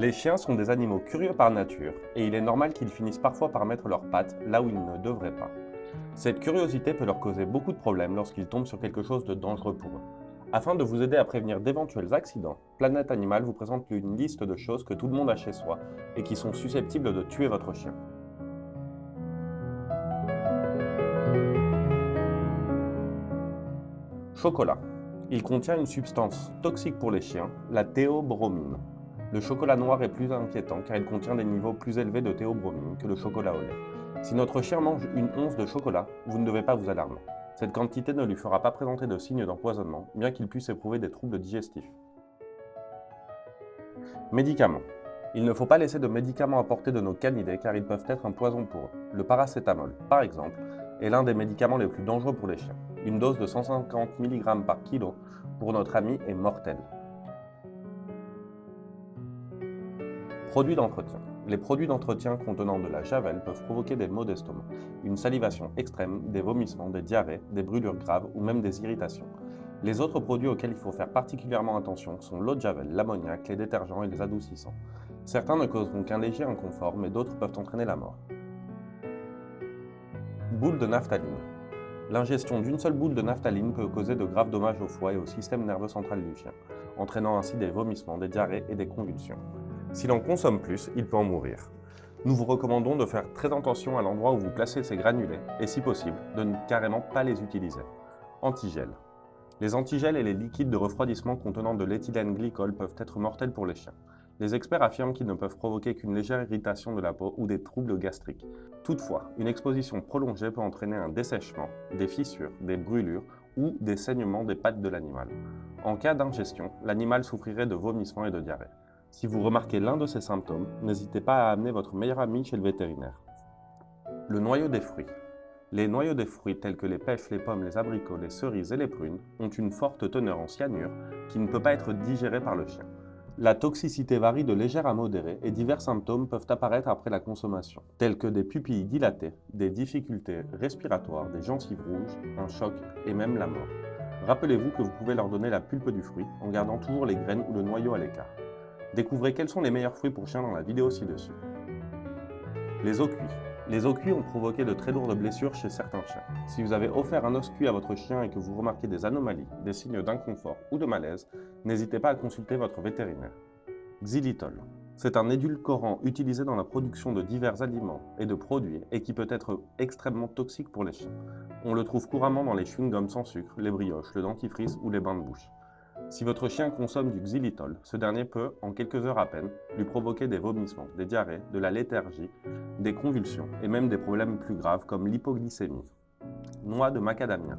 Les chiens sont des animaux curieux par nature et il est normal qu'ils finissent parfois par mettre leurs pattes là où ils ne devraient pas. Cette curiosité peut leur causer beaucoup de problèmes lorsqu'ils tombent sur quelque chose de dangereux pour eux. Afin de vous aider à prévenir d'éventuels accidents, Planète Animal vous présente une liste de choses que tout le monde a chez soi et qui sont susceptibles de tuer votre chien. Chocolat. Il contient une substance toxique pour les chiens, la théobromine. Le chocolat noir est plus inquiétant car il contient des niveaux plus élevés de théobromine que le chocolat au lait. Si notre chien mange une once de chocolat, vous ne devez pas vous alarmer. Cette quantité ne lui fera pas présenter de signes d'empoisonnement, bien qu'il puisse éprouver des troubles digestifs. Médicaments. Il ne faut pas laisser de médicaments à portée de nos canidés car ils peuvent être un poison pour eux. Le paracétamol, par exemple, est l'un des médicaments les plus dangereux pour les chiens. Une dose de 150 mg par kilo pour notre ami est mortelle. Produits d'entretien. Les produits d'entretien contenant de la javel peuvent provoquer des maux d'estomac, une salivation extrême, des vomissements, des diarrhées, des brûlures graves ou même des irritations. Les autres produits auxquels il faut faire particulièrement attention sont l'eau de javel, l'ammoniac, les détergents et les adoucissants. Certains ne causeront qu'un léger inconfort, mais d'autres peuvent entraîner la mort. Boule de naphtaline. L'ingestion d'une seule boule de naphtaline peut causer de graves dommages au foie et au système nerveux central du chien, entraînant ainsi des vomissements, des diarrhées et des convulsions. S'il en consomme plus, il peut en mourir. Nous vous recommandons de faire très attention à l'endroit où vous placez ces granulés et, si possible, de ne carrément pas les utiliser. Antigel. Les antigels et les liquides de refroidissement contenant de l'éthylène glycol peuvent être mortels pour les chiens. Les experts affirment qu'ils ne peuvent provoquer qu'une légère irritation de la peau ou des troubles gastriques. Toutefois, une exposition prolongée peut entraîner un dessèchement, des fissures, des brûlures ou des saignements des pattes de l'animal. En cas d'ingestion, l'animal souffrirait de vomissements et de diarrhée. Si vous remarquez l'un de ces symptômes, n'hésitez pas à amener votre meilleur ami chez le vétérinaire. Le noyau des fruits. Les noyaux des fruits tels que les pêches, les pommes, les abricots, les cerises et les prunes ont une forte teneur en cyanure qui ne peut pas être digérée par le chien. La toxicité varie de légère à modérée et divers symptômes peuvent apparaître après la consommation, tels que des pupilles dilatées, des difficultés respiratoires, des gencives rouges, un choc et même la mort. Rappelez-vous que vous pouvez leur donner la pulpe du fruit en gardant toujours les graines ou le noyau à l'écart. Découvrez quels sont les meilleurs fruits pour chiens dans la vidéo ci-dessus. Les os cuits. Les os cuits ont provoqué de très lourdes blessures chez certains chiens. Si vous avez offert un os cuit à votre chien et que vous remarquez des anomalies, des signes d'inconfort ou de malaise, n'hésitez pas à consulter votre vétérinaire. Xylitol. C'est un édulcorant utilisé dans la production de divers aliments et de produits et qui peut être extrêmement toxique pour les chiens. On le trouve couramment dans les chewing-gums sans sucre, les brioches, le dentifrice ou les bains de bouche. Si votre chien consomme du xylitol, ce dernier peut, en quelques heures à peine, lui provoquer des vomissements, des diarrhées, de la léthargie, des convulsions et même des problèmes plus graves comme l'hypoglycémie. Noix de macadamia.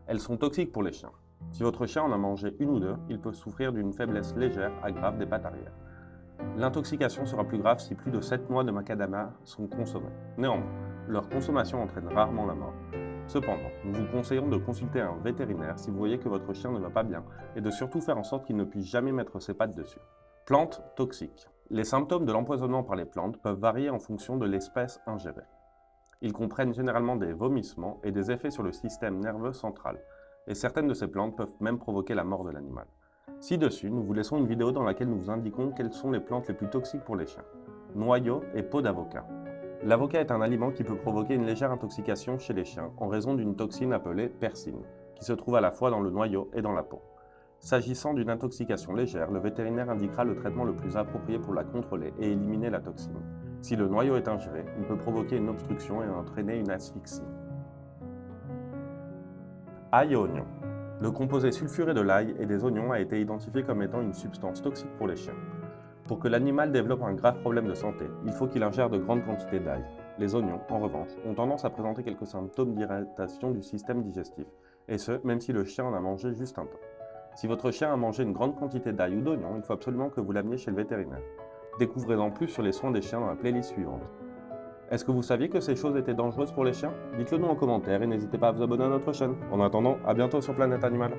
Elles sont toxiques pour les chiens. Si votre chien en a mangé une ou deux, il peut souffrir d'une faiblesse légère à grave des pattes arrière. L'intoxication sera plus grave si plus de 7 noix de macadamia sont consommées. Néanmoins, leur consommation entraîne rarement la mort. Cependant, nous vous conseillons de consulter un vétérinaire si vous voyez que votre chien ne va pas bien et de surtout faire en sorte qu'il ne puisse jamais mettre ses pattes dessus. Plantes toxiques. Les symptômes de l'empoisonnement par les plantes peuvent varier en fonction de l'espèce ingérée. Ils comprennent généralement des vomissements et des effets sur le système nerveux central, et certaines de ces plantes peuvent même provoquer la mort de l'animal. Ci-dessus, nous vous laissons une vidéo dans laquelle nous vous indiquons quelles sont les plantes les plus toxiques pour les chiens. Noyaux et peau d'avocat. L'avocat est un aliment qui peut provoquer une légère intoxication chez les chiens en raison d'une toxine appelée persine, qui se trouve à la fois dans le noyau et dans la peau. S'agissant d'une intoxication légère, le vétérinaire indiquera le traitement le plus approprié pour la contrôler et éliminer la toxine. Si le noyau est ingéré, il peut provoquer une obstruction et entraîner une asphyxie. Ail et oignon. Le composé sulfuré de l'ail et des oignons a été identifié comme étant une substance toxique pour les chiens. Pour que l'animal développe un grave problème de santé, il faut qu'il ingère de grandes quantités d'ail. Les oignons, en revanche, ont tendance à présenter quelques symptômes d'irritation du système digestif, et ce, même si le chien en a mangé juste un peu. Si votre chien a mangé une grande quantité d'ail ou d'oignons, il faut absolument que vous l'ameniez chez le vétérinaire. Découvrez-en plus sur les soins des chiens dans la playlist suivante. Est-ce que vous saviez que ces choses étaient dangereuses pour les chiens? Dites-le nous en commentaire et n'hésitez pas à vous abonner à notre chaîne. En attendant, à bientôt sur Planète Animal.